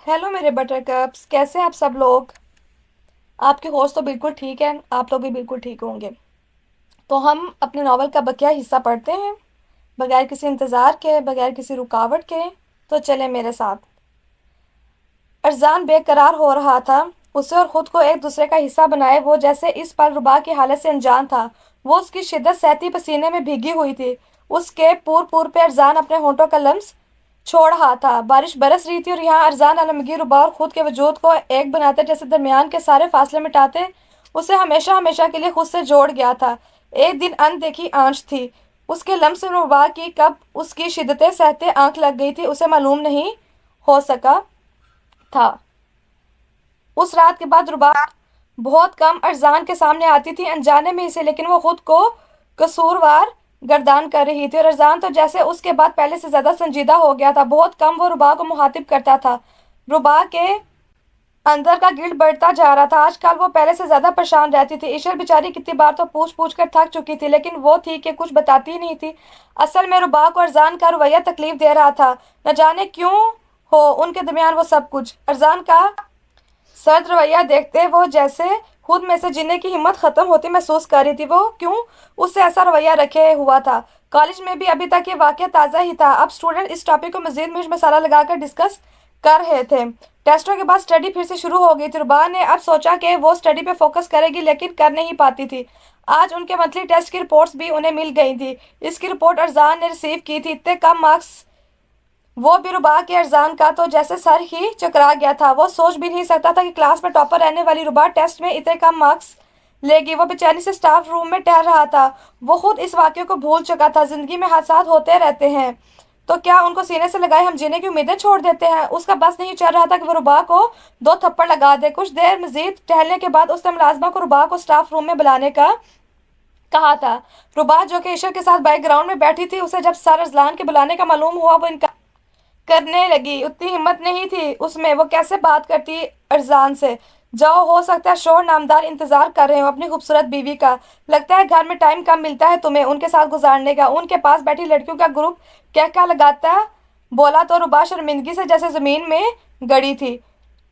Hello मेरे butter cups, कैसे हैं आप सब लोग। आपके होस्ट तो बिल्कुल ठीक है, आप लोग भी बिल्कुल ठीक होंगे। तो हम अपने नावल का बकिया हिस्सा पढ़ते हैं, बगैर किसी इंतज़ार के, बगैर किसी रुकावट के। तो चले मेरे साथ। अरजान बेकरार हो रहा था। उसे और खुद को एक दूसरे का हिस्सा बनाए वो जैसे इस पल रुबा की हालत से अनजान था। वो उसकी शिद्दत सहती पसीने में भीगी हुई थी। उसके पूर पूर पे अरजान अपने होंठों का लम्स छोड़ रहा था। बारिश बरस रही थी और यहाँ अरजान आलमगीर रुबा और खुद के वजूद को एक बनाते जैसे दरमियान के सारे फासले मिटाते उसे हमेशा हमेशा के लिए खुद से जोड़ गया था। एक दिन अनदेखी आंच थी उसके लम्स में रुबा की, कब उसकी शिद्दतें सहते आंख लग गई थी उसे मालूम नहीं हो सका था। उस रात के बाद रुबा बहुत कम अरजान के सामने आती थी, अनजाने में इसे, लेकिन वो खुद को कसूरवार गर्दान कर रही थी और अरजान तो जैसे उसके बाद पहले से ज्यादा संजीदा हो गया था। बहुत कम वो रुबा को मुखातिब करता था। रुबा के अंदर का गिल्ट बढ़ता जा रहा था। आजकल वो पहले से ज्यादा परेशान रहती थी। ईशर बेचारी कितनी बार तो पूछ पूछ कर थक चुकी थी, लेकिन वो थी कि कुछ बताती ही नहीं थी। असल में रुबा को अरजान का रवैया तकलीफ दे रहा था। न जाने क्यों हो उनके दरमियान वो सब कुछ। अरजान का सर्द रवैया देखते वो जैसे खुद में से जीने की हिम्मत खत्म होती महसूस कर रही थी। वो क्यों उससे ऐसा रवैया रखे हुआ था। कॉलेज में भी अभी तक ये वाकया ताज़ा ही था। अब स्टूडेंट इस टॉपिक को मजीद मिर्च मसाला लगाकर डिस्कस कर रहे थे। टेस्टों के बाद स्टडी फिर से शुरू हो गई थी। रुबा ने अब सोचा कि वो स्टडी पे फोकस करेगी, लेकिन कर नहीं पाती थी। आज उनके मंथली टेस्ट की रिपोर्ट्स भी उन्हें मिल गई थी। इसकी रिपोर्ट अरजान ने रिसीव की थी। इतने कम मार्क्स, वो भी रुबा के अरजान का तो जैसे सर ही चकरा गया था। वो सोच भी नहीं सकता था कि क्लास में टॉपर रहने वाली रुबा टेस्ट में इतने कम मार्क्स लेगी। वो बेचैनी से स्टाफ रूम में टहल रहा था। वो खुद इस वाक्य को भूल चुका था। जिंदगी में हादसा होते रहते हैं, तो क्या उनको सीने से लगाए हम जीने की उम्मीदें छोड़ देते हैं। उसका बस नहीं चल रहा था कि वो रुबा को दो थप्पड़ लगा दे। कुछ देर मजीद टहलने के बाद उसने मुलाजमा को रुबा को स्टाफ रूम में बुलाने का कहा था। रुबा जो कि ईशर के साथ बैकग्राउंड में बैठी थी, उसे जब सर अजलान के बुलाने का मालूम हुआ वो इनकार करने लगी। उतनी हिम्मत नहीं थी उसमें। वो कैसे बात करती अरजान से। जाओ, हो सकता है शोर नामदार इंतजार कर रहे हो अपनी खूबसूरत बीवी का। लगता है घर में टाइम कम मिलता है तुम्हें उनके साथ गुजारने का। उनके पास बैठी लड़कियों का ग्रुप क्या क्या लगाता बोला तो रुबा शर्मिंदगी से जैसे जमीन में गड़ी थी।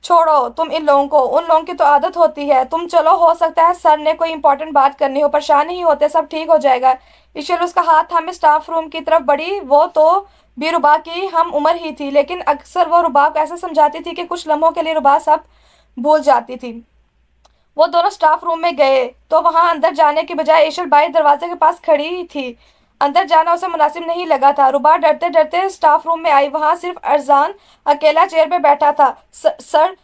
छोड़ो तुम इन लोगों को, उन लोगों की तो आदत होती है। तुम चलो, हो सकता है सर ने कोई इंपॉर्टेंट बात करनी हो। परेशान नहीं होते, सब ठीक हो जाएगा। ईशल उसका हाथ थामे स्टाफ रूम की तरफ बढ़ी। वो तो भी रुबा की हम उम्र ही थी, लेकिन अक्सर वो रुबा को ऐसे समझाती थी कि कुछ लम्हों के लिए रुबा सब भूल जाती थी। वो दोनों स्टाफ रूम में गए तो वहां अंदर जाने के बजाय ईशल बाई दरवाजे के पास खड़ी थी। अंदर जाना उसे मुनासिब नहीं लगा था। रुबा डरते डरते स्टाफ रूम में आई। वहां सिर्फ अरजान अकेला चेयर पे बैठा था। सर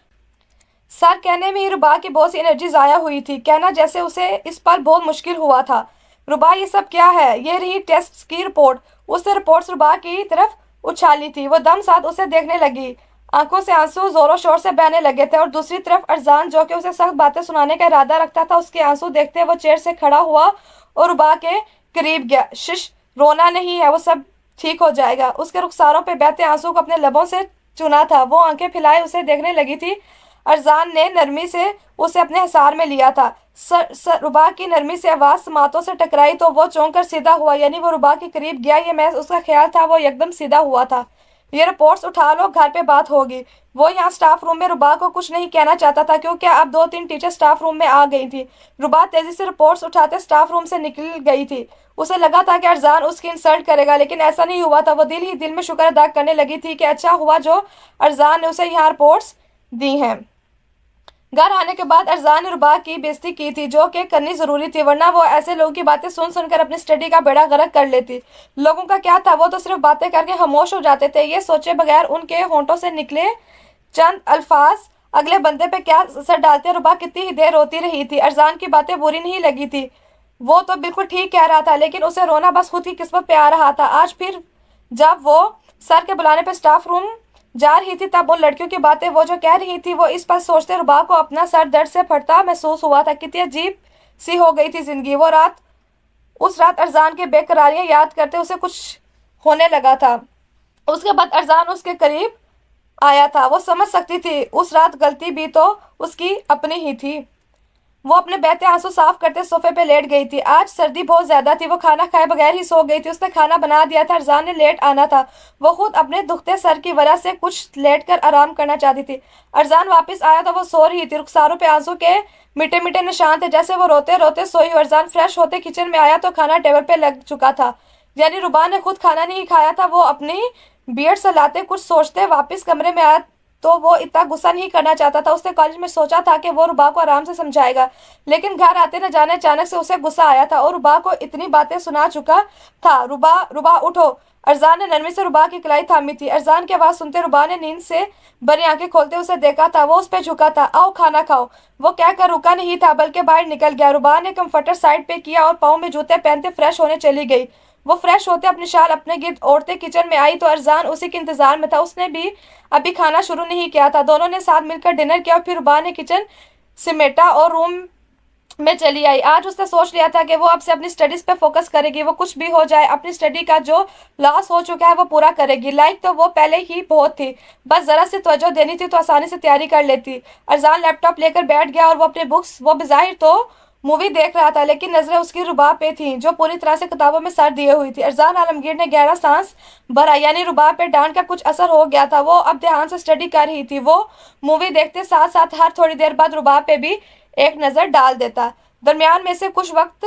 सर कहने में ही रुबा की बहुत सी एनर्जी जाया हुई थी। कहना जैसे उसे इस पर बहुत मुश्किल हुआ था। रुबा, ये सब क्या है। ये रही टेस्ट की रिपोर्ट। उसने रिपोर्ट रुबा की तरफ उछाली थी। वो दम साथ उसे देखने लगी। आंखों से आंसू जोरों शोर से बहने लगे थे और दूसरी तरफ अरजान जो कि उसे सख्त बातें सुनाने का इरादा रखता था, उसके आंसू देखते वो चेयर से खड़ा हुआ और रुबा के करीब गया। शिश, रोना नहीं है, वो सब ठीक हो जाएगा। उसके रुखसारों पे बहते आंसू को अपने लबों से चुना था। वो आंखें फैलाए उसे देखने लगी थी। अरजान ने नरमी से उसे अपने हिसार में लिया था। रुबा की नरमी से आवाज समातों से टकराई तो वो चौंक कर सीधा हुआ, यानी वो रुबा के करीब गया, ये महज उसका ख्याल था। वो एकदम सीधा हुआ था। ये रिपोर्ट्स उठा लो, घर पे बात होगी। वो यहाँ स्टाफ रूम में रुबा को कुछ नहीं कहना चाहता था, क्योंकि अब दो तीन टीचर स्टाफ रूम में आ गई थी। रुबा तेजी से रिपोर्ट्स उठाते स्टाफ रूम से निकल गई थी। उसे लगा था कि अरजान उसकी इंसल्ट करेगा, लेकिन ऐसा नहीं हुआ था। वो दिल ही दिल में शुक्र अदा करने लगी थी कि अच्छा हुआ जो अरजान ने उसे यहाँ रिपोर्ट्स दी हैं। घर आने के बाद अरजान ने रुबा की बेइज्जती की थी, जो कि करनी जरूरी थी, वरना वो ऐसे लोगों की बातें सुन सुनकर अपनी स्टडी का बेड़ा गर्क कर लेती। लोगों का क्या था, वो तो सिर्फ बातें करके खामोश हो जाते थे, ये सोचे बगैर उनके होंठों से निकले चंद अल्फाज अगले बंदे पे क्या असर डालते। रुबा कितनी ही देर रोती रही थी। अरजान की बातें बुरी नहीं लगी थी, वो तो बिल्कुल ठीक कह रहा था, लेकिन उसे रोना बस खुद की किस्मत पे आ रहा था। आज फिर जब वो सर के बुलाने पे स्टाफ रूम जा रही थी, तब उन लड़कियों की बातें वो जो कह रही थी, वो इस पर सोचते रुबा को अपना सर दर्द से फटता महसूस हुआ था। कितनी अजीब सी हो गई थी जिंदगी। वो रात, उस रात अरजान के बेकरारियां याद करते उसे कुछ होने लगा था। उसके बाद अरजान उसके करीब आया था। वो समझ सकती थी उस रात गलती भी तो उसकी अपनी ही थी। وہ اپنے بہتے آنسو صاف کرتے صوفے پہ لیٹ گئی تھی۔ آج سردی بہت زیادہ تھی، وہ کھانا کھائے بغیر ہی سو گئی تھی۔ اس نے کھانا بنا دیا تھا، ارزان نے لیٹ آنا تھا۔ وہ خود اپنے دکھتے سر کی وجہ سے کچھ لیٹ کر آرام کرنا چاہتی تھی۔ ارزان واپس آیا تو وہ سو رہی تھی، رخساروں پہ آنسو کے میٹھے میٹھے نشان تھے، جیسے وہ روتے روتے سوئی ہو۔ ارزان فریش ہوتے کچن میں آیا تو کھانا ٹیبل پہ لگ چکا تھا، یعنی ربا نے خود کھانا نہیں کھایا تھا۔ وہ اپنی بیئر سلاتے کچھ سوچتے واپس کمرے میں آیا تو وہ اتنا غصہ نہیں کرنا چاہتا تھا۔ اس نے کالج میں سوچا تھا کہ وہ ربا کو آرام سے سمجھائے گا، لیکن گھر آتے نہ جانے اچانک سے اسے غصہ آیا تھا اور ربا کو اتنی باتیں سنا چکا تھا۔ ربا ربا اٹھو! ارزان نے نرمی سے ربا کی کلائی تھامی تھی۔ ارزان کی آواز سنتے ربا نے نیند سے بھری آنکھیں کھولتے اسے دیکھا تھا۔ وہ اس پہ جھکا تھا۔ آؤ کھانا کھاؤ! وہ کہہ کر رکا نہیں تھا بلکہ باہر نکل گیا۔ ربا نے کمفرٹر سائڈ پہ کیا اور پاؤں میں جوتے پہنتے فریش ہونے چلی گئی۔ وہ فریش ہوتے اپنی شال اپنے گرد اوڑھتے کچن میں آئی تو ارزان اسی کے انتظار میں تھا۔ اس نے بھی ابھی کھانا شروع نہیں کیا تھا۔ دونوں نے ساتھ مل کر ڈنر کیا اور پھر ربا نے کچن سمیٹا اور روم میں چلی آئی۔ آج اس نے سوچ لیا تھا کہ وہ اب سے اپنی سٹڈیز پہ فوکس کرے گی۔ وہ کچھ بھی ہو جائے اپنی سٹڈی کا جو لاس ہو چکا ہے وہ پورا کرے گی۔ لائق تو وہ پہلے ہی بہت تھی، بس ذرا سی توجہ دینی تھی تو آسانی سے تیاری کر لیتی۔ ارزان لیپ ٹاپ لے کر بیٹھ گیا اور وہ اپنے بکس وہ بظاہر تو مووی دیکھ رہا تھا لیکن نظریں اس کی ربا پہ تھیں جو پوری طرح سے کتابوں میں سر دیے ہوئی تھی۔ ارزان عالمگیر نے گہرا سانس بھرا، یعنی ربا پہ ڈانٹ کا کچھ اثر ہو گیا تھا۔ وہ اب دھیان سے سٹڈی کر رہی تھی۔ وہ مووی دیکھتے ساتھ ساتھ ہر تھوڑی دیر بعد ربا پہ بھی ایک نظر ڈال دیتا۔ درمیان میں سے کچھ وقت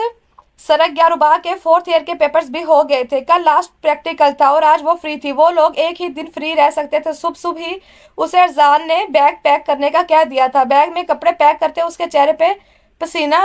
سرک گیا۔ ربا کے 4th ایئر کے پیپرز بھی ہو گئے تھے، کل لاسٹ پریکٹیکل تھا اور آج وہ فری تھی۔ وہ لوگ ایک ہی دن فری رہ سکتے تھے۔ صبح ہی اسے ارزان نے بیگ پیک کرنے کا کہہ دیا تھا۔ بیگ میں کپڑے پیک کرتے اس کے چہرے پہ پسینہ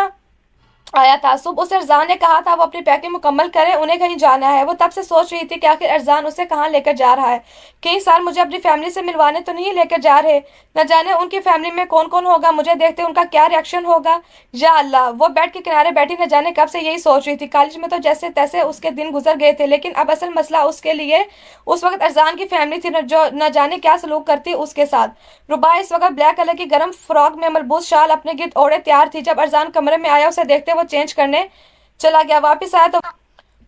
آیا تھا۔ صبح اسے ارزان نے کہا تھا وہ اپنی پیکنگ مکمل کرے، انہیں کہیں جانا ہے۔ وہ تب سے سوچ رہی تھی کہ آخر ارزان اسے کہاں لے کر جا رہا ہے۔ کہیں سار مجھے اپنی فیملی سے ملوانے تو نہیں لے کر جا رہے؟ نہ جانے ان کی فیملی میں کون کون ہوگا، مجھے دیکھتے ان کا کیا ری ایکشن ہوگا۔ یا اللہ! وہ بیڈ کے کنارے بیٹھی نہ جانے کب سے یہی سوچ رہی تھی۔ کالج میں تو جیسے تیسے اس کے دن گزر گئے تھے، لیکن اب اصل مسئلہ اس کے لیے اس وقت ارزان کی فیملی تھی جو نہ جانے کیا سلوک کرتی اس کے ساتھ۔ ربا اس وقت بلیک کلر کی گرم فراک میں ملبوس شال اپنے گرد اوڑھے تیار تھی۔ جب ارزان کمرے میں آیا اسے دیکھتے وہ چینج کرنے چلا گیا۔ واپس آیا تو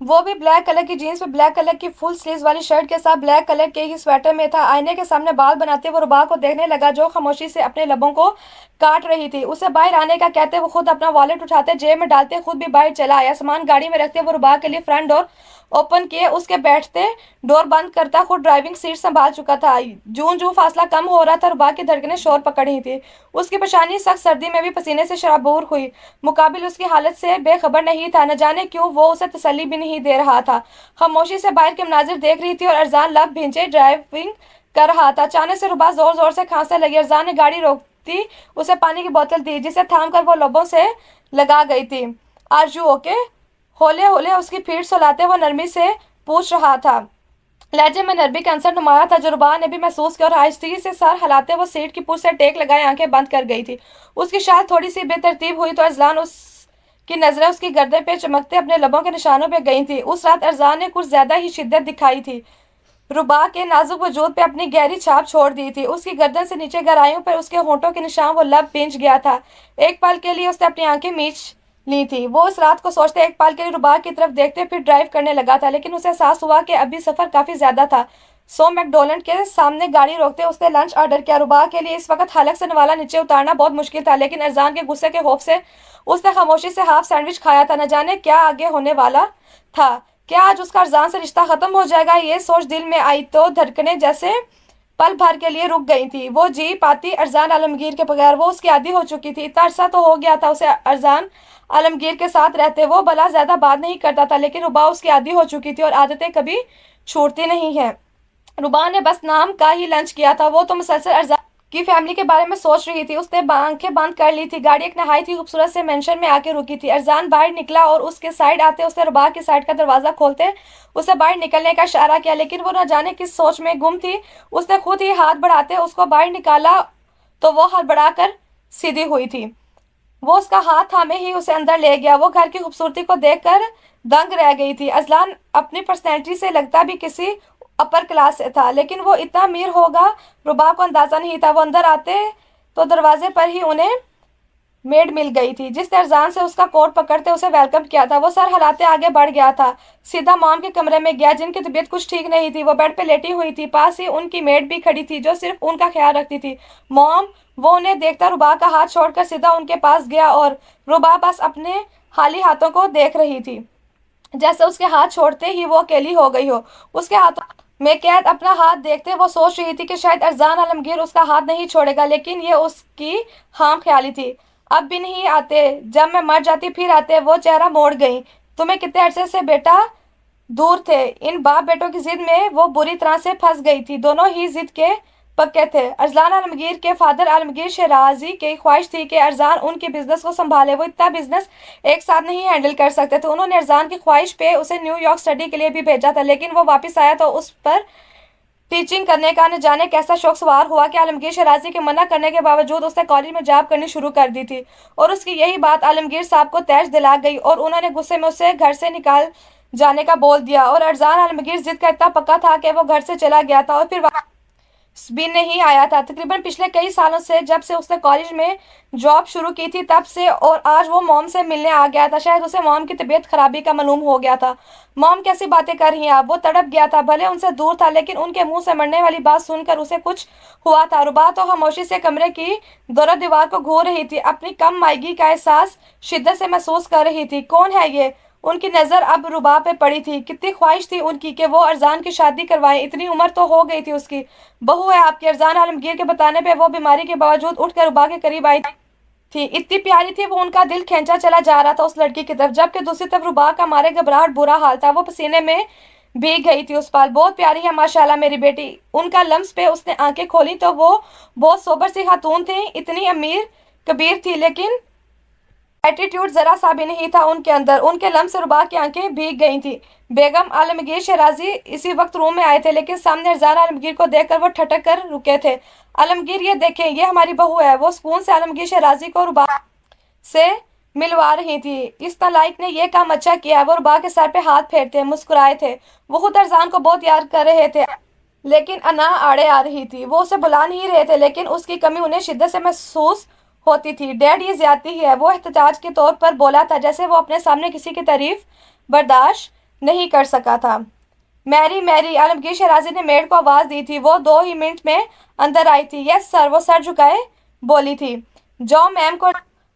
وہ بھی بلیک کلر کی جینس میں بلیک کلر کی فل سلیوز والی شرٹ کے ساتھ بلیک کلر کے ہی سویٹر میں تھا۔ آئینے کے سامنے بال بناتے وہ ربا کو دیکھنے لگا جو خاموشی سے اپنے لبوں کو کاٹ رہی تھی۔ اسے باہر آنے کا کہتے وہ خود اپنا والیٹ اٹھاتے جیب میں ڈالتے خود بھی باہر چلا آیا۔ سامان گاڑی میں رکھتے وہ ربا کے لیے فرنٹ ڈور اوپن کیے، اس کے بیٹھتے ڈور بند کرتا خود ڈرائیونگ سیٹ سنبھال چکا تھا۔ جوں جوں فاصلہ کم ہو رہا تھا ربا کی دھڑکنیں شور پکڑ رہی تھی۔ اس کی پیشانی سخت سردی میں بھی پسینے سے شرابور ہوئی۔ مقابل اس کی حالت سے بے خبر نہیں تھا، نہ جانے کیوں وہ اسے تسلی بھی نہیں دے رہا تھا۔ خاموشی سے باہر کے مناظر دیکھ رہی تھی اور ارزان لب بھینچے ڈرائیونگ کر رہا تھا۔ اچانک سے ربا زور زور سے کھانسنے لگی۔ ارزان نے گاڑی روکتی اسے پانی کی بوتل دی جسے تھام کر وہ لبوں سے لگا گئی تھی۔ Are you okay? ہولے ہولے اس کی پیٹھ سلاتے وہ نرمی سے پوچھ رہا تھا۔ لہجے میں نرمی کا عنصر نمایاں تھا جو ربا نے بھی محسوس کیا اور آہستگی سے سر ہلاتے وہ سیٹ کی پشت سے ٹیک لگائے آنکھیں بند کر گئی تھی۔ اس کی شال تھوڑی سی بے ترتیب ہوئی تو ارزان اس کی نظریں اس کی گردن پہ چمکتے اپنے لبوں کے نشانوں پہ گئی تھیں۔ اس رات ارزان نے کچھ زیادہ ہی شدت دکھائی تھی، ربا کے نازک وجود پہ اپنی گہری چھاپ چھوڑ دی تھی۔ اس کی گردن سے نیچے گہرائیوں پر اس کے ہونٹوں کے نشان وہ لب بھینچ گیا تھا۔ ایک پل کے لیے اس نے اپنی آنکھیں میچ لی تھی۔ وہ اس رات کو سوچتے ایک پل کے لیے ربا کی طرف دیکھتے پھر ڈرائیو کرنے لگا تھا، لیکن اسے احساس ہوا کہ ابھی سفر کافی زیادہ تھا۔ سو میک ڈونلڈ کے سامنے گاڑی روکتے اس نے لنچ آرڈر کیا۔ ربا کے لیے اس وقت حلق سے نوالا نیچے اتارنا بہت مشکل تھا، لیکن ارزان کے غصے کے خوف سے اس نے خاموشی سے ہاف سینڈوچ کھایا تھا۔ نہ جانے کیا آگے ہونے والا تھا، کیا آج اس کا ارزان سے رشتہ ختم ہو جائے گا؟ یہ سوچ دل میں آئی تو دھڑکنیں جیسے پل بھر کے لیے رک گئی تھی۔ وہ جی پاتی ارزان عالمگیر کے بغیر، وہ اس کی عادی ہو چکی تھی۔ اتنا عرصہ تو ہو گیا تھا اسے ارزان عالمگیر کے ساتھ رہتے، وہ بھلا زیادہ بات نہیں کرتا تھا، لیکن ربا اس کی عادی ہو چکی تھی اور عادتیں کبھی چھوٹتی نہیں ہیں۔ ربا نے بس نام کا ہی لنچ کیا تھا، وہ تو مسلسل ارزان کی فیملی کے بارے میں سوچ رہی تھی۔ اس نے آنکھیں بند کر لی تھی۔ گاڑی ایک نہایت ہی خوبصورت سے مینشن میں آ کے رکی تھی۔ ارزان باہر نکلا اور اس کے سائڈ آتے اس نے ربا کی سائڈ کا دروازہ کھولتے اسے باہر نکلنے کا اشارہ کیا، لیکن وہ نہ جانے کس سوچ میں گم تھی۔ اس نے خود ہی ہاتھ بڑھاتے اس کو باہر نکالا تو وہ ہڑبڑا کر سیدھی ہوئی تھی۔ وہ اس کا ہاتھ تھامے ہی اسے اندر لے گیا۔ وہ گھر کی خوبصورتی کو دیکھ کر دنگ رہ گئی تھی۔ ارزان اپنی پرسنالٹی سے لگتا بھی کسی اپر کلاس سے تھا، لیکن وہ اتنا امیر ہوگا ربا کو اندازہ نہیں تھا۔ وہ اندر آتے تو دروازے پر ہی انہیں मेड मिल गई थी जिसने अरजान से उसका कोट पकड़ते उसे वेलकम किया था। वो सर हिलाते आगे बढ़ गया था, सीधा मॉम के कमरे में गया जिनकी तबीयत कुछ ठीक नहीं थी। वो बेड पे लेटी हुई थी, पास ही उनकी मेड भी खड़ी थी जो सिर्फ उनका ख्याल रखती थी। मॉम, वो उन्हें देखता रुबा का हाथ छोड़कर सीधा उनके पास गया और रुबा बस अपने खाली हाथों को देख रही थी, जैसे उसके हाथ छोड़ते ही वो अकेली हो गई हो। उसके हाथों में कैद अपना हाथ देखते वो सोच रही थी कि शायद अरजान आलमगीर उसका हाथ नहीं छोड़ेगा, लेकिन ये उसकी खाम ख्याली थी। अब भी नहीं आते, जब मैं मर जाती फिर आते। वो चेहरा मोड़ गई। तुम्हें कितने अरसे से बेटा दूर थे। इन बाप बेटों की जिद में वो बुरी तरह से फंस गई थी। दोनों ही जिद के पक्के थे। अरजान आलमगीर के फादर आलमगीर शराजी की ख्वाहिश थी कि अरजान उनके बिजनेस को संभाले। वो इतना बिजनेस एक साथ नहीं हैंडल कर सकते थे। उन्होंने अरजान की ख्वाहिश पे उसे न्यूयॉर्क स्टडी के लिए भी भेजा था, लेकिन वो वापस आया तो उस पर टीचिंग करने का न जाने कैसा शौक सवार हुआ कि आलमगीर शराजी के मना करने के बावजूद उसने कॉलेज में जॉब करनी शुरू कर दी थी। और उसकी यही बात आलमगीर साहब को तैश दिला गई और उन्होंने गुस्से में उसे घर से निकाल जाने का बोल दिया। और अरजान आलमगीर जिद का इतना पक्का था कि वो घर से चला गया था और फिर भी नहीं आया था। तकरीबन पिछले कई सालों से, जब से उसने कॉलेज में जॉब शुरू की थी तब से, और आज वो मॉम से मिलने आ गया था। शायद उसे मॉम की तबीयत खराबी का मालूम हो गया था। मॉम कैसी बातें कर रही हैं आप? वो तड़प गया था। भले उनसे दूर था, लेकिन उनके मुंह से मरने वाली बात सुनकर उसे कुछ हुआ था। रुबा तो खामोशी से कमरे की दोनों दीवार को घूर रही थी, अपनी कम मायगी का एहसास शिद्दत से महसूस कर रही थी। कौन है ये? उनकी नजर अब रुबा पे पड़ी थी। कितनी ख्वाहिश थी उनकी कि वो अरजान की शादी करवाए। इतनी उम्र तो हो गई थी उसकी। बहू है आपकी। अरजान आलमगीर के बताने पे वो बीमारी के बावजूद उठकर रुबा के करीब आई थी। इतनी प्यारी थी वो, उनका दिल खींचा चला जा रहा था उस लड़की की तरफ, जबकि दूसरी तरफ रुबा का मारे घबराहट बुरा हाल था। वो पसीने में भीग गई थी उस पल। बहुत प्यारी है माशाल्लाह मेरी बेटी। उनका लम्स पे उसने आंखें खोली तो वो बहुत सोबर सी खातून थी, इतनी अमीर कबीर थी, लेकिन एटीट्यूड जरा सा भी नहीं था उनके अंदर। उनके लम्स से रुबा की आंखें भीग गई थी। बेगम आलमगीर शराजी इसी वक्त रूम में आए थे, लेकिन सामने अरजान आलमगीर को देखकर वो ठटक कर रुके थे। आलमगीर, ये देखें, ये हमारी बहू है। वो सुकून से आलमगीर शराजी को रुबा से मिलवा रही थी। इस नालायक ने ये काम अच्छा किया है। वो रुबा के सर पे हाथ फेरते मुस्कुराए थे। वो खुद अरजान को बहुत याद कर रहे थे, लेकिन अना आड़े आ रही थी। वो उसे बुला नहीं रहे थे, लेकिन उसकी कमी उन्हें शिद्दत से महसूस होती थी। डैड, ये ज्यादती ही है, वो एहतजाज के तौर पर बोला था, जैसे वो अपने सामने किसी की तारीफ बर्दाश्त नहीं कर सका था। मैरी, मैरी, आलमगीर शराजी ने मेड को आवाज दी थी। वो 2 ही मिनट में अंदर आई थी। यस सर, वो सर झुकाए बोली थी। जाओ मैम को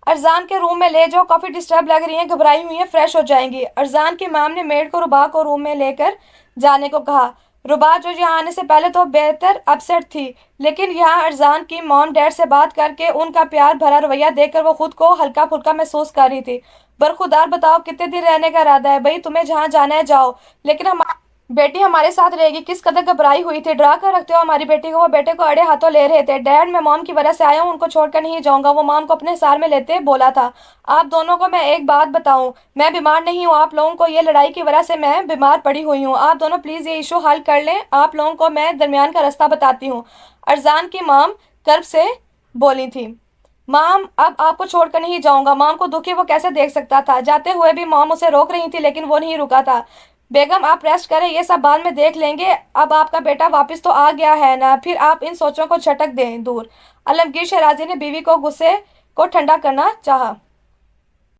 अरजान के रूम में ले जाओ, काफी डिस्टर्ब लग रही हैं, घबराई हुई हैं, फ्रेश हो जाएंगी। अरजान की मैम ने मेड को रुबा को रूम में लेकर जाने को कहा। रुबा, जो यहाँ आने से पहले तो बेहतर अपसेट थी, लेकिन यहाँ अरजान की मॉम डैड से बात करके उनका प्यार भरा रवैया देखकर वो खुद को हल्का फुल्का महसूस कर रही थी। बरखुदार, बताओ कितने दिन रहने का इरादा है? भाई, तुम्हें जहाँ जाना है जाओ, लेकिन हम बेटी हमारे साथ रहेगी। किस कदर घबराई हुई थी। डरा कर रखते हो हमारी बेटी को। वो बेटे को अड़े हाथों ले रहे थे। डैड, मैं मॉम की वजह से आया हूँ, उनको छोड़कर नहीं जाऊंगा। वो मॉम को अपने हिसार में लेते बोला था। आप दोनों को मैं एक बात बताऊं, मैं बीमार नहीं हूँ। आप लोगों को ये लड़ाई की वजह से मैं बीमार पड़ी हुई हूँ। आप दोनों प्लीज ये इशू हल कर लें। आप लोगों को मैं दरमियान का रास्ता बताती हूँ। अरजान की मॉम कर्ब से बोली थी। माम, अब आपको छोड़कर नहीं जाऊंगा। माम को दुखी वो कैसे देख सकता था। जाते हुए भी मॉम उसे रोक रही थी, लेकिन वो नहीं रुका था। बेगम, आप रेस्ट करें, ये सब बाद में देख लेंगे। अब आपका बेटा वापस तो आ गया है ना, फिर आप इन सोचों को झटक दें दूर। आलमगीर शराजी ने बीवी को गुस्से को ठंडा करना चाहा।